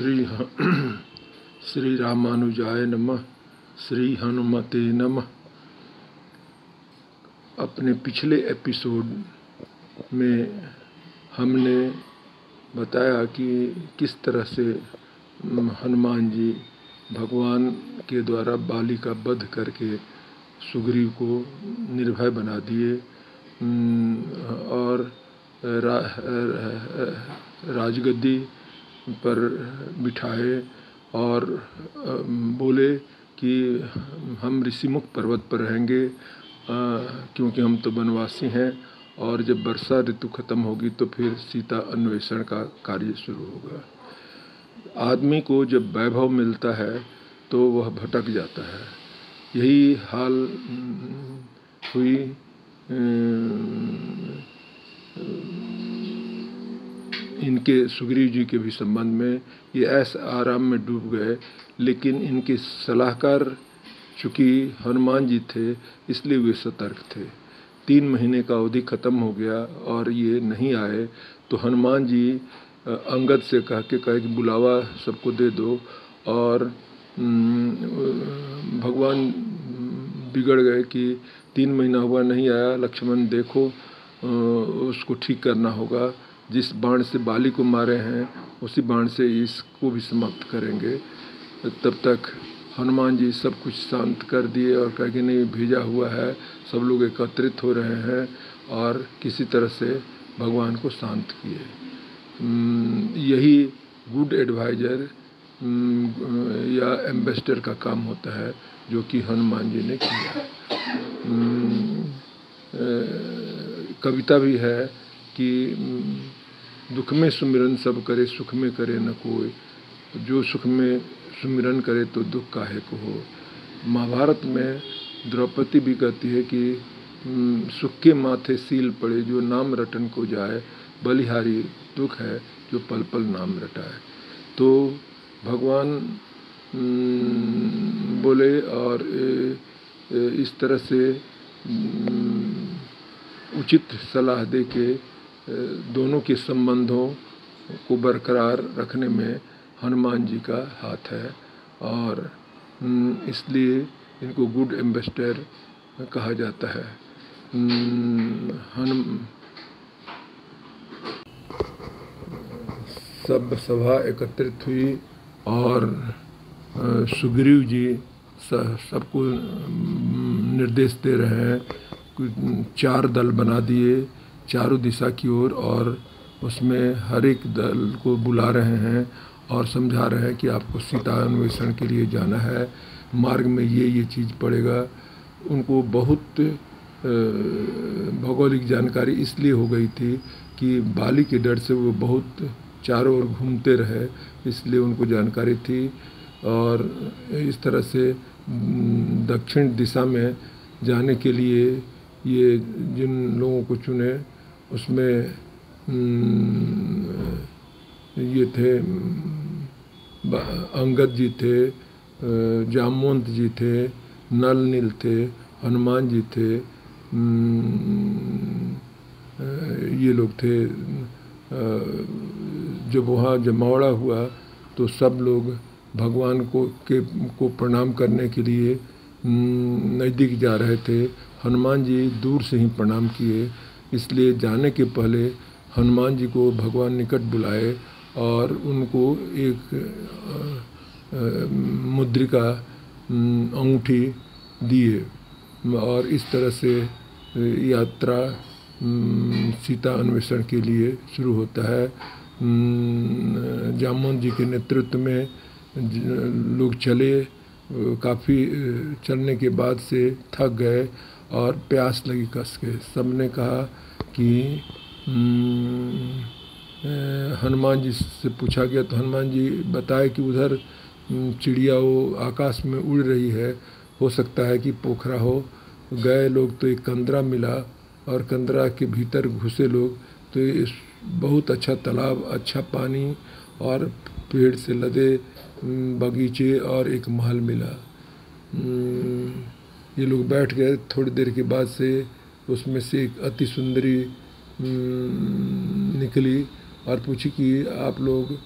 श्री रामानुजाय नमः। श्री हनुमते नमः। अपने पिछले एपिसोड में हमने बताया कि किस तरह से हनुमान जी भगवान के द्वारा बाली का वध करके सुग्रीव को निर्भय बना दिए और राजगद्दी पर बिठाए और बोले कि हम ऋषिमुख पर्वत पर रहेंगे क्योंकि हम तो वनवासी हैं और जब वर्षा ऋतु खत्म होगी तो फिर सीता अन्वेषण का कार्य शुरू होगा। आदमी को जब वैभव मिलता है तो वह भटक जाता है। यही हाल हुई इनके सुग्रीव जी के भी संबंध में। ये ऐसे आराम में डूब गए, लेकिन इनके सलाहकार चूँकि हनुमान जी थे इसलिए वे सतर्क थे। 3 महीने का अवधि खत्म हो गया और ये नहीं आए तो हनुमान जी अंगद से कहे कि बुलावा सबको दे दो और भगवान बिगड़ गए कि 3 महीना हुआ नहीं आया, लक्ष्मण देखो उसको ठीक करना होगा। जिस बाण से बाली को मारे हैं उसी बाण से इसको भी समाप्त करेंगे। तब तक हनुमान जी सब कुछ शांत कर दिए और कहा कि नहीं, भेजा हुआ है, सब लोग एकत्रित हो रहे हैं और किसी तरह से भगवान को शांत किए। यही गुड एडवाइजर या एम्बेसडर का काम होता है जो कि हनुमान जी ने किया। कविता भी है कि दुख में सुमिरन सब करे, सुख में करे न कोई, जो सुख में सुमिरन करे तो दुख काहे को हो। महाभारत में द्रौपदी भी कहती है कि सुख के माथे सील पड़े, जो नाम रटन को जाए, बलिहारी दुख है जो पल पल नाम रटाए। तो भगवान बोले और इस तरह से उचित सलाह दे के दोनों के संबंधों को बरकरार रखने में हनुमान जी का हाथ है और इसलिए इनको गुड एम्बेसडर कहा जाता है। सब सभा एकत्रित हुई और सुग्रीव जी सबको निर्देश दे रहे हैं। 4 दल बना दिए चारों दिशा की ओर और उसमें हर एक दल को बुला रहे हैं और समझा रहे हैं कि आपको सीता अन्वेषण के लिए जाना है, मार्ग में ये चीज़ पड़ेगा। उनको बहुत भौगोलिक जानकारी इसलिए हो गई थी कि बाली के डर से वो बहुत चारों ओर घूमते रहे, इसलिए उनको जानकारी थी। और इस तरह से दक्षिण दिशा में जाने के लिए ये जिन लोगों को चुने उसमें ये थे, अंगद जी थे, जामवंत जी थे, नल नील थे, हनुमान जी थे, ये लोग थे। जब वहाँ जमावड़ा हुआ तो सब लोग भगवान को प्रणाम करने के लिए नज़दीक जा रहे थे। हनुमान जी दूर से ही प्रणाम किए, इसलिए जाने के पहले हनुमान जी को भगवान निकट बुलाए और उनको एक मुद्रिका अंगूठी दिए और इस तरह से यात्रा सीता अन्वेषण के लिए शुरू होता है। जामवंत जी के नेतृत्व में लोग चले, काफ़ी चलने के बाद से थक गए और प्यास लगी कस के। सब ने कहा कि हनुमान जी से पूछा गया तो हनुमान जी बताए कि उधर चिड़िया वो आकाश में उड़ रही है, हो सकता है कि पोखरा हो। गए लोग तो एक कंदरा मिला और कंदरा के भीतर घुसे लोग तो बहुत अच्छा तालाब, अच्छा पानी और पेड़ से लदे बगीचे और एक महल मिला। ये लोग बैठ गए। थोड़ी देर के बाद से उसमें से एक अति सुंदरी निकली और पूछी कि आप लोग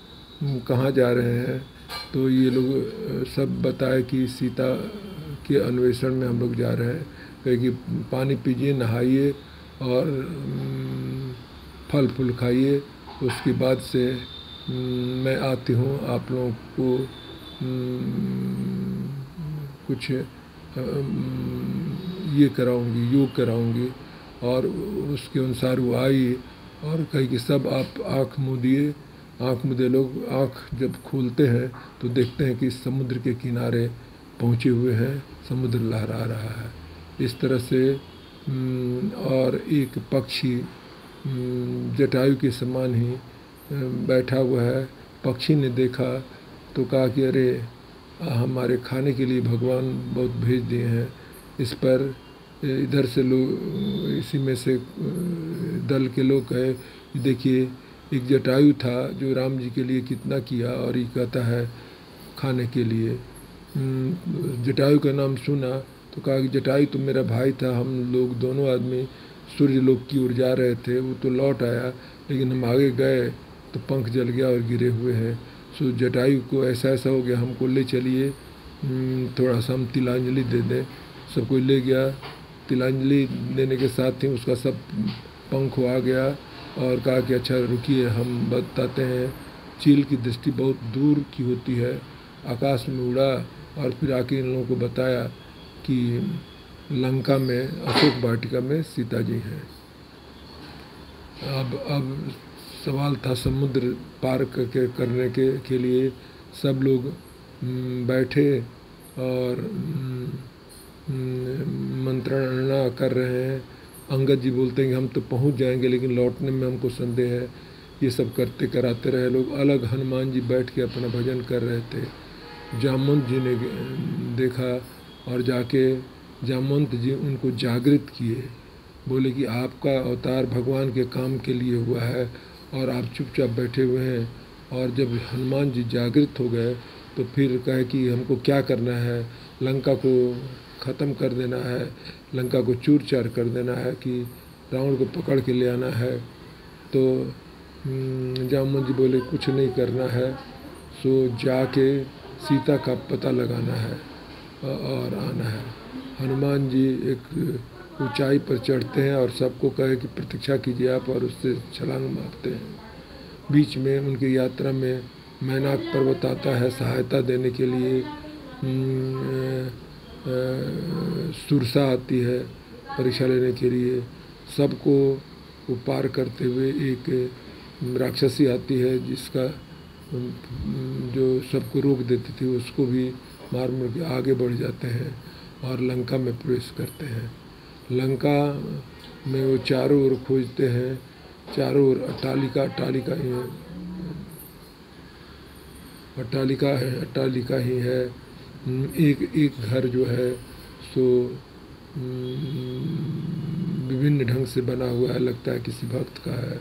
कहाँ जा रहे हैं, तो ये लोग सब बताए कि सीता के अन्वेषण में हम लोग जा रहे हैं। कहे कि पानी पीजिए, नहाइए और फल फूल खाइए, उसके बाद से मैं आती हूँ, आप लोगों को कुछ ये कराऊंगी, योग कराऊंगी। और उसके अनुसार वो आई और कही कि सब आप आँख मूंदिए। आँख मूंदे लोग आँख जब खोलते हैं तो देखते हैं कि समुद्र के किनारे पहुँचे हुए हैं, समुद्र लहरा रहा है इस तरह से। और एक पक्षी जटायु के समान ही बैठा हुआ है। पक्षी ने देखा तो कहा कि अरे हमारे खाने के लिए भगवान बहुत भेज दिए हैं। इस पर इधर से लोग, इसी में से दल के लोग कहे, देखिए एक जटायु था जो राम जी के लिए कितना किया और ये कहता है खाने के लिए। जटायु का नाम सुना तो कहा कि जटायु तो मेरा भाई था, हम लोग दोनों आदमी सूर्य लोक की ओर जा रहे थे, वो तो लौट आया, लेकिन हम आगे गए तो पंख जल गया और गिरे हुए हैं। सो जटायु को ऐसा ऐसा हो गया, हमको ले चलिए, थोड़ा सा हम तिलांजलि दे दें। सब कोई ले गया, तिलांजलि देने के साथ ही उसका सब पंख आ गया और कहा कि अच्छा रुकिए हम बताते हैं। चील की दृष्टि बहुत दूर की होती है, आकाश में उड़ा और फिर आके इन लोगों को बताया कि लंका में अशोक वाटिका में सीता जी हैं। अब सवाल था समुद्र पार करने के लिए सब लोग बैठे और मंत्रणा कर रहे हैं। अंगद जी बोलते हैं कि हम तो पहुंच जाएंगे लेकिन लौटने में हमको संदेह है। ये सब करते कराते रहे लोग। अलग हनुमान जी बैठ के अपना भजन कर रहे थे। जामवंत जी ने देखा और जाके जामवंत जी उनको जागृत किए, बोले कि आपका अवतार भगवान के काम के लिए हुआ है और आप चुपचाप बैठे हुए हैं। और जब हनुमान जी जागृत हो गए तो फिर कहे कि हमको क्या करना है, लंका को ख़त्म कर देना है, लंका को चूर चार कर देना है कि रावण को पकड़ के ले आना है। तो जामवंत जी बोले कुछ नहीं करना है, सो जाके सीता का पता लगाना है और आना है। हनुमान जी एक ऊंचाई पर चढ़ते हैं और सबको कहे कि प्रतीक्षा कीजिए आप, और उससे छलांग मारते हैं। बीच में उनकी यात्रा में मैनाक पर्वत आता है सहायता देने के लिए, सुरसा आती है परीक्षा लेने के लिए। सबको वो पार करते हुए एक राक्षसी आती है जिसका जो सबको रोक देती थी, उसको भी मार मुर के आगे बढ़ जाते हैं और लंका में प्रवेश करते हैं। लंका में वो चारों ओर खोजते हैं, चारों ओर अट्टालिका ही है, अट्टालिका ही है। एक घर जो है सो विभिन्न ढंग से बना हुआ है, लगता है किसी भक्त का है।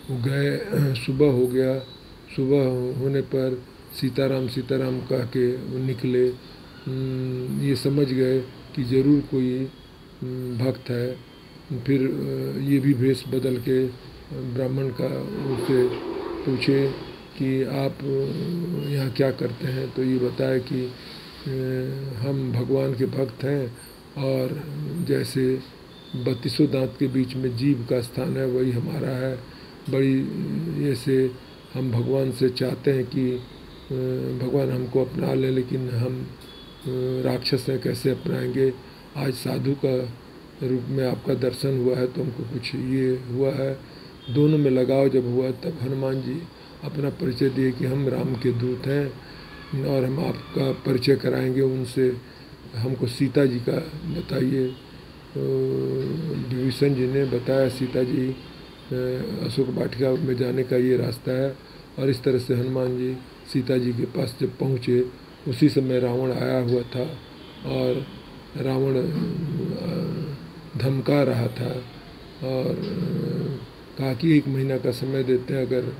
वो गए, सुबह हो गया, सुबह होने पर सीताराम सीताराम कह के वो निकले। ये समझ गए कि ज़रूर कोई भक्त है। फिर ये भी भेष बदल के ब्राह्मण का उनसे पूछे कि आप यहाँ क्या करते हैं, तो ये बताया कि हम भगवान के भक्त हैं और जैसे 32 दांत के बीच में जीभ का स्थान है वही हमारा है। बड़ी ऐसे हम भगवान से चाहते हैं कि भगवान हमको अपना लें, लेकिन हम राक्षस हैं, कैसे अपनाएंगे। आज साधु का रूप में आपका दर्शन हुआ है तो हमको कुछ ये हुआ है। दोनों में लगाव जब हुआ तब हनुमान जी अपना परिचय दिए कि हम राम के दूत हैं और हम आपका परिचय कराएंगे उनसे, हमको सीता जी का बताइए। विभीषण जी ने बताया सीता जी अशोक वाटिका में जाने का ये रास्ता है। और इस तरह से हनुमान जी सीता जी के पास जब पहुँचे उसी समय रावण आया हुआ था और रावण धमका रहा था और कहा कि 1 महीना का समय देते हैं, अगर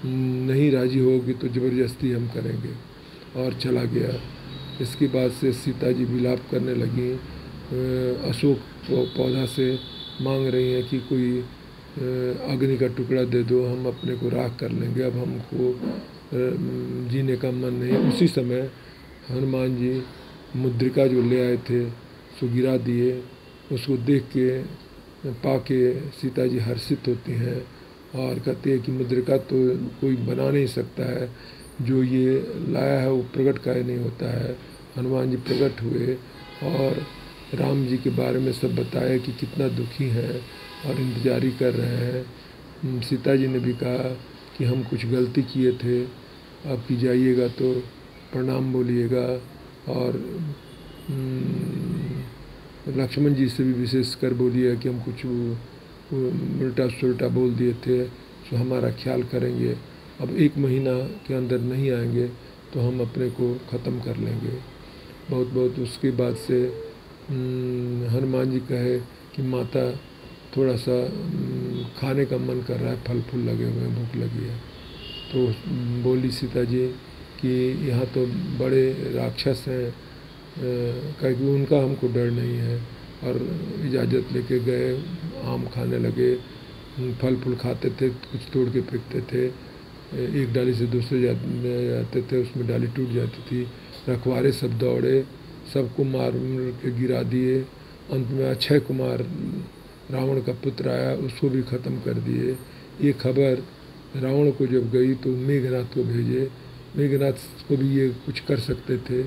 नहीं राजी होगी तो ज़बरदस्ती हम करेंगे, और चला गया। इसके बाद से सीता जी विलाप करने लगी, अशोक पौधा से मांग रही हैं कि कोई अग्नि का टुकड़ा दे दो, हम अपने को राख कर लेंगे, अब हमको जीने का मन नहीं। उसी समय हनुमान जी मुद्रिका जो ले आए थे सो गिरा दिए। उसको देख के पाके सीता जी हर्षित होती हैं और कहती है कि मुद्रिका तो कोई बना नहीं सकता है, जो ये लाया है वो प्रकट काहे नहीं होता है। हनुमान जी प्रकट हुए और राम जी के बारे में सब बताया कि कितना दुखी हैं और इंतजारी कर रहे हैं। सीता जी ने भी कहा कि हम कुछ गलती किए थे, अब की जाइएगा तो प्रणाम बोलिएगा। और लक्ष्मण जी से भी विशेष कर बोलिए कि हम कुछ उल्टा सुल्टा बोल दिए थे तो हमारा ख्याल करेंगे, अब 1 महीना के अंदर नहीं आएंगे तो हम अपने को ख़त्म कर लेंगे। बहुत बहुत उसके बाद से हनुमान जी कहे कि माता थोड़ा सा खाने का मन कर रहा है, फल फूल लगे हुए हैं, भूख लगी है। तो बोली सीता जी कि यहाँ तो बड़े राक्षस हैं, कहे कि उनका हमको डर नहीं है। और इजाज़त लेके गए, आम खाने लगे, फल फूल खाते थे, कुछ तोड़ के फेंकते थे, एक डाली से दूसरे जाते थे, उसमें डाली टूट जाती थी। रखवारे सब दौड़े, सबको मार के गिरा दिए। अंत में अक्षय कुमार रावण का पुत्र आया, उसको भी ख़त्म कर दिए। ये खबर रावण को जब गई तो मेघनाथ को भेजे। मेघनाथ को भी ये कुछ कर सकते थे,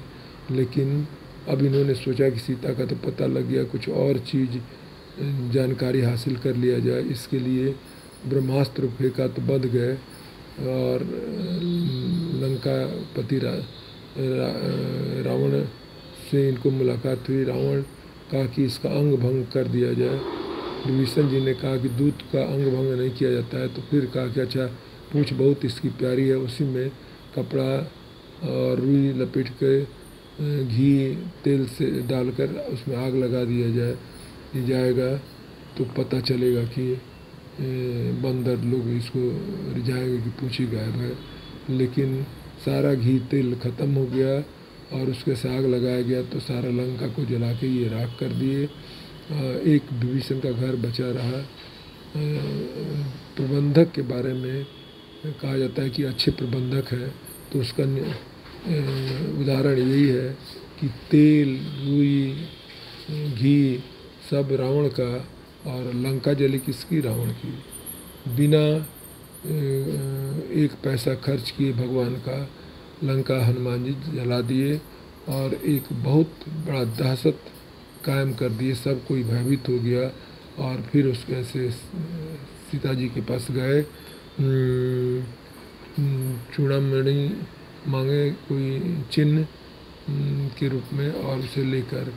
लेकिन अब इन्होंने सोचा कि सीता का तो पता लग गया, कुछ और चीज़ जानकारी हासिल कर लिया जाए। इसके लिए ब्रह्मास्त्र फेंका तो बंध गए और लंका पति रावण से इनको मुलाकात हुई। रावण कहा कि इसका अंग भंग कर दिया जाए। विभीषण जी ने कहा कि दूत का अंग भंग नहीं किया जाता है। तो फिर कहा कि अच्छा पूंछ बहुत इसकी प्यारी है, उसी में कपड़ा और रुई लपेट के घी तेल से डालकर उसमें आग लगा दिया जाएगा तो पता चलेगा कि बंदर लोग इसको रिझाएंगे कि पूंछी गायब है। लेकिन सारा घी तेल ख़त्म हो गया और उसके से आग लगाया गया तो सारा लंका को जला के ये राख कर दिए। एक विभीषण का घर बचा रहा। प्रबंधक के बारे में कहा जाता है कि अच्छे प्रबंधक है तो उसका उदाहरण यही है कि तेल, रुई, घी सब रावण का और लंका जली किसकी? रावण की। बिना 1 पैसा खर्च किए भगवान का लंका हनुमान जी जला दिए और एक बहुत बड़ा दहशत कायम कर दिए। सब कोई भयभीत हो गया और फिर उसके से सीता जी के पास गए, चूड़ामणि मांगे, कोई चिन्ह के रूप में, और उसे लेकर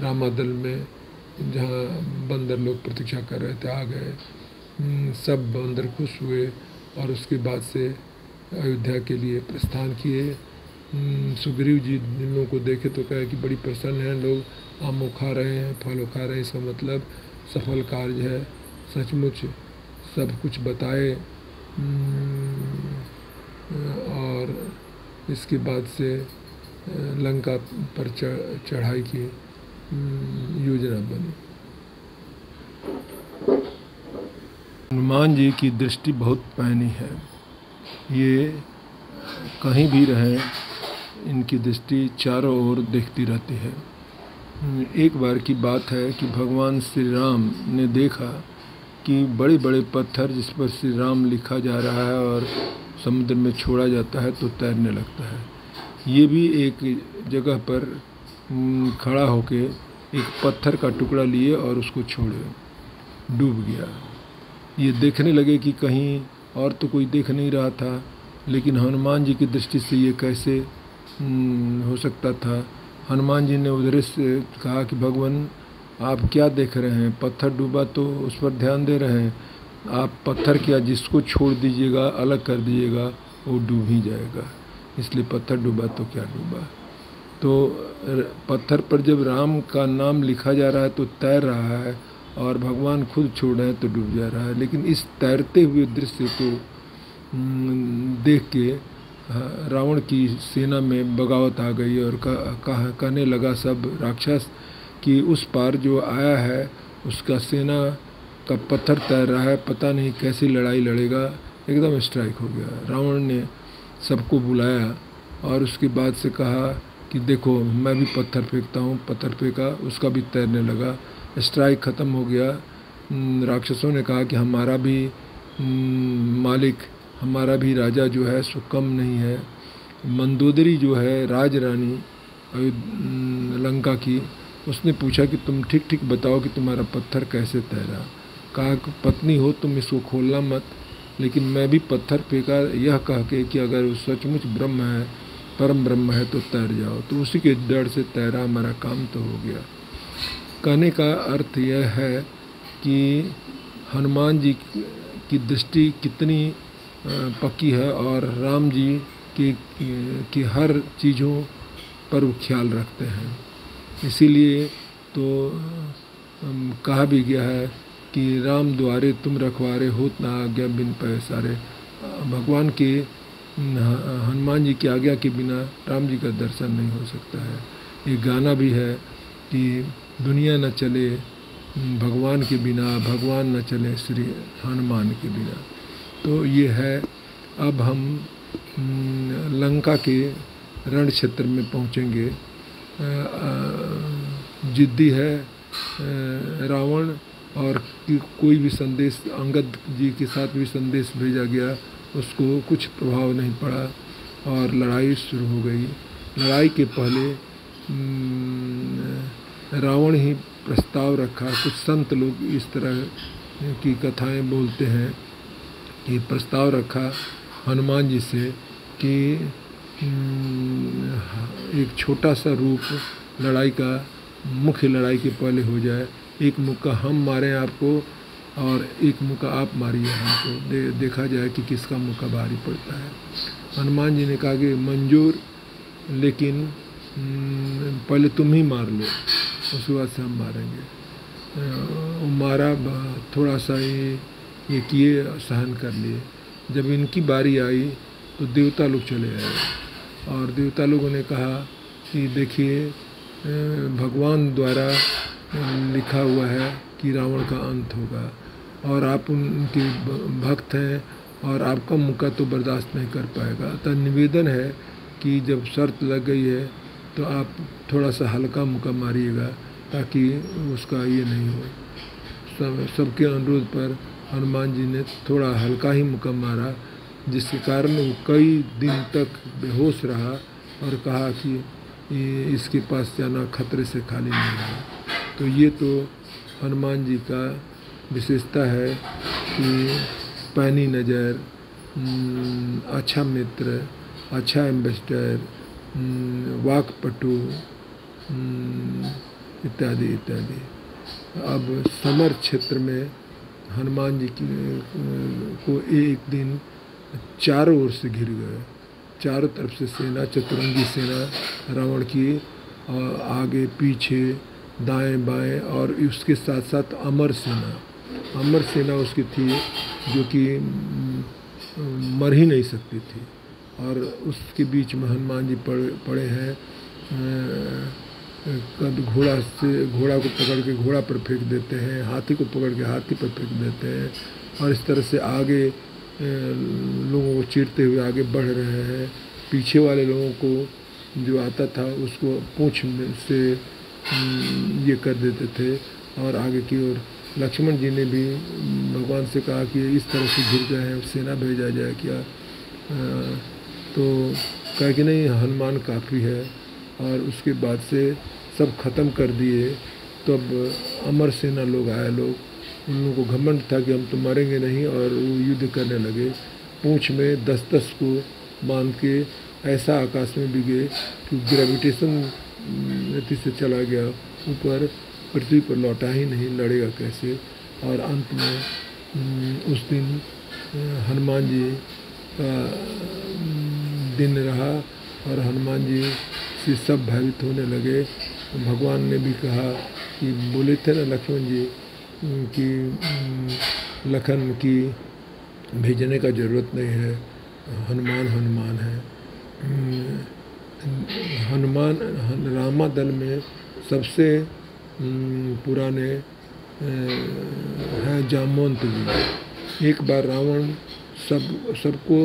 रामादल में जहाँ बंदर लोग प्रतीक्षा कर रहे थे आ गए। सब बंदर खुश हुए और उसके बाद से अयोध्या के लिए प्रस्थान किए। सुग्रीव जी जिन लोगों को देखे तो कहे कि बड़ी प्रसन्न हैं लोग, आमों खा रहे हैं, फलों खा रहे हैं, इसका मतलब सफल कार्य है। सचमुच सब कुछ बताए और इसके बाद से लंका पर चढ़ाई की योजना बनी। हनुमान जी की दृष्टि बहुत पैनी है, ये कहीं भी रहें इनकी दृष्टि चारों ओर देखती रहती है। एक बार की बात है कि भगवान श्री राम ने देखा कि बड़े बड़े पत्थर जिस पर श्री राम लिखा जा रहा है और समुद्र में छोड़ा जाता है तो तैरने लगता है। ये भी एक जगह पर खड़ा होके एक पत्थर का टुकड़ा लिए और उसको छोड़े, डूब गया। ये देखने लगे कि कहीं और तो कोई देख नहीं रहा था, लेकिन हनुमान जी की दृष्टि से ये कैसे हो सकता था। हनुमान जी ने उधर से कहा कि भगवान आप क्या देख रहे हैं, पत्थर डूबा तो उस पर ध्यान दे रहे हैं, आप पत्थर क्या जिसको छोड़ दीजिएगा, अलग कर दीजिएगा, वो डूब ही जाएगा, इसलिए पत्थर डूबा तो क्या डूबा। तो पत्थर पर जब राम का नाम लिखा जा रहा है तो तैर रहा है और भगवान खुद छोड़ रहे हैं तो डूब जा रहा है। लेकिन इस तैरते हुए दृश्य को देख के रावण की सेना में बगावत आ गई और कहने लगा सब राक्षस कि उस पार जो आया है उसका सेना का पत्थर तैर रहा है, पता नहीं कैसी लड़ाई लड़ेगा, एकदम स्ट्राइक हो गया। रावण ने सबको बुलाया और उसके बाद से कहा कि देखो मैं भी पत्थर फेंकता हूँ। पत्थर फेंका, उसका भी तैरने लगा, स्ट्राइक ख़त्म हो गया। राक्षसों ने कहा कि हमारा भी मालिक, हमारा भी राजा जो है सो कम नहीं है। मंदोदरी जो है राज रानी लंका की, उसने पूछा कि तुम ठीक ठीक बताओ कि तुम्हारा पत्थर कैसे तैरा। कहा कि पत्नी हो तुम इसको खोलना मत, लेकिन मैं भी पत्थर फेंका यह कह के कि अगर वो सचमुच ब्रह्म है, परम ब्रह्म है तो तैर जाओ। तो उसी के डर से तैरा, हमारा काम तो हो गया। कहने का अर्थ यह है कि हनुमान जी की दृष्टि कितनी पक्की है और राम जी की हर चीज़ों पर वो ख्याल रखते हैं। इसीलिए तो कहा भी गया है कि राम द्वारे तुम रखवारे होत ना आज्ञा बिन पैसारे। भगवान के हनुमान जी की आज्ञा के बिना राम जी का दर्शन नहीं हो सकता है। एक गाना भी है कि दुनिया न चले भगवान के बिना, भगवान न चले श्री हनुमान के बिना। तो ये है। अब हम लंका के रण क्षेत्र में पहुँचेंगे। जिद्दी है रावण, और कोई भी संदेश अंगद जी के साथ भी संदेश भेजा गया, उसको कुछ प्रभाव नहीं पड़ा और लड़ाई शुरू हो गई। लड़ाई के पहले रावण ही प्रस्ताव रखा। कुछ संत लोग इस तरह की कथाएं बोलते हैं कि प्रस्ताव रखा हनुमान जी से कि एक छोटा सा रूप लड़ाई का, मुख्य लड़ाई के पहले हो जाए। एक मुक्का हम मारें आपको और एक मुक्का आप मारिए हमको, देखा जाए कि किसका मुक्का भारी पड़ता है। हनुमान जी ने कहा कि मंजूर, लेकिन पहले तुम ही मार लो, उसके बाद से हम मारेंगे। मारा, थोड़ा सा ये किए, सहन कर लिए। जब इनकी बारी आई तो देवता लोग चले आए और देवता लोगों ने कहा कि देखिए भगवान द्वारा लिखा हुआ है कि रावण का अंत होगा और आप उनके भक्त हैं और आपका मुक्का तो बर्दाश्त नहीं कर पाएगा। अतः निवेदन है कि जब शर्त लग गई है तो आप थोड़ा सा हल्का मुक्का मारिएगा ताकि उसका ये नहीं हो। सबके अनुरोध पर हनुमान जी ने थोड़ा हल्का ही मुक्का मारा, जिसके कारण वो कई दिन तक बेहोश रहा और कहा कि इसके पास जाना खतरे से खाली नहीं है। तो ये तो हनुमान जी का विशेषता है कि पैनी नज़र, अच्छा मित्र, अच्छा एम्बेसडर, वाक्पटु इत्यादि इत्यादि। अब समर क्षेत्र में हनुमान जी को एक दिन चारों ओर से घिर गए। चारों तरफ से सेना, चतुरंगी सेना रावण की, और आगे पीछे दाएं बाएं, और उसके साथ साथ अमर सेना उसकी थी जो कि मर ही नहीं सकती थी। और उसके बीच में हनुमान जी पड़े हैं। कभी घोड़ा को पकड़ के घोड़ा पर फेंक देते हैं, हाथी को पकड़ के हाथी पर फेंक देते हैं, और इस तरह से आगे लोगों को चीरते हुए आगे बढ़ रहे हैं। पीछे वाले लोगों को जो आता था उसको पूंछ से ये कर देते थे और आगे की ओर। लक्ष्मण जी ने भी भगवान से कहा कि इस तरह से घिर गए हैं, सेना भेजा जाए क्या। तो कहा कि नहीं, हनुमान काफ़ी है। और उसके बाद से सब खत्म कर दिए। तब अमर सेना लोग आए, उन लोगों को घमंड था कि हम तो मरेंगे नहीं, और वो युद्ध करने लगे। पूंछ में 10-10 को बांध के ऐसा आकाश में बिगे कि ग्रेविटेशन गति से चला गया ऊपर, पृथ्वी पर लौटा ही नहीं, लड़ेगा कैसे। और अंत में उस दिन हनुमान जी का दिन रहा और हनुमान जी से सब भयभीत होने लगे। भगवान ने भी कहा कि बोले थे ना लक्ष्मण जी कि लखन की भेजने का ज़रूरत नहीं है, हनुमान है। हनुमान रामा दल में सबसे पुराने है जामवंत जी। एक बार रावण सबको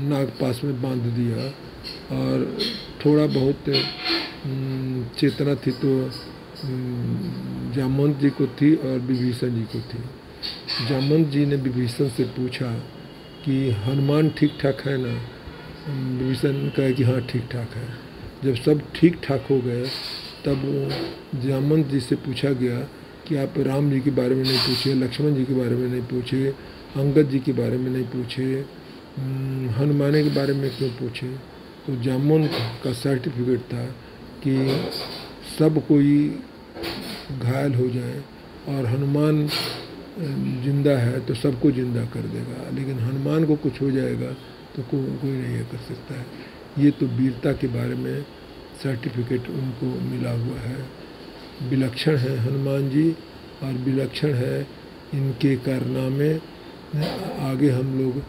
नागपास में बांध दिया और थोड़ा बहुत चेतना थी तो जामवंत जी को थी और विभीषण जी को थी। जामवंत जी ने विभीषण से पूछा कि हनुमान ठीक ठाक है ना? विभीषण ने कहा कि हाँ ठीक ठाक है। जब सब ठीक ठाक हो गए तब जामवंत जी से पूछा गया कि आप राम जी के बारे में नहीं पूछे, लक्ष्मण जी के बारे में नहीं पूछे, अंगद जी के बारे में नहीं पूछे, हनुमान के बारे में क्यों पूछे? तो जामवंत का सर्टिफिकेट था कि सब कोई घायल हो जाए और हनुमान जिंदा है तो सबको जिंदा कर देगा, लेकिन हनुमान को कुछ हो जाएगा तो कोई नहीं कर सकता है। ये तो वीरता के बारे में सर्टिफिकेट उनको मिला हुआ है। विलक्षण है हनुमान जी और विलक्षण है इनके कारनामे। आगे हम लोग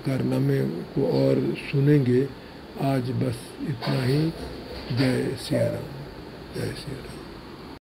कारनामे को और सुनेंगे। आज बस इतना ही। जय सिया राम, जय सिया राम।